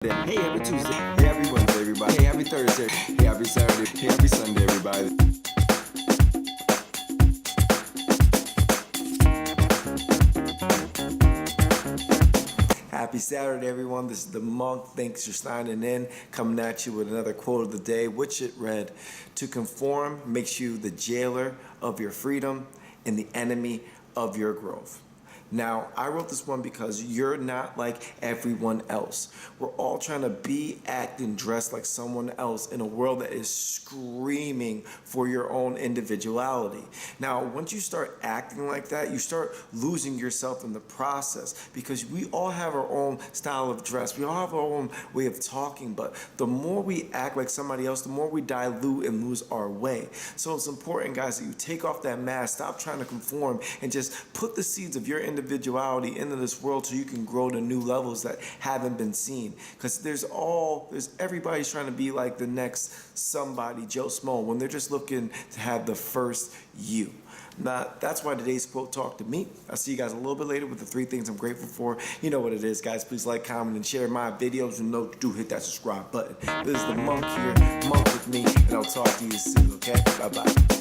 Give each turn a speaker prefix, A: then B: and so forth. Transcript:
A: Hey, every Tuesday. Hey, every Wednesday, everybody. Hey, every Thursday. Hey, every Saturday. Hey, every Sunday, everybody. Happy Saturday, everyone. This is the Monk. Thanks for signing in. Coming at you with another quote of the day, which it read: "To conform makes you the jailer of your freedom and the enemy of your growth." Now, I wrote this one because you're not like everyone else. We're all trying to be, act, and dress like someone else in a world that is screaming for your own individuality. Now, once you start acting like that, you start losing yourself in the process because we all have our own style of dress. We all have our own way of talking, but the more we act like somebody else, the more we dilute and lose our way. So it's important, guys, that you take off that mask, stop trying to conform, and just put the seeds of your individuality into this world so you can grow to new levels that haven't been seen. Because there's everybody's trying to be like the next somebody, Joe Smo, when they're just looking to have the first you. Now, that's why today's quote talked to me. I'll see you guys a little bit later with the 3 things I'm grateful for. You know what it is, guys. Please like, comment, and share my videos. And do hit that subscribe button. This is the Monk here, Monk with me, and I'll talk to you soon, okay? Bye-bye.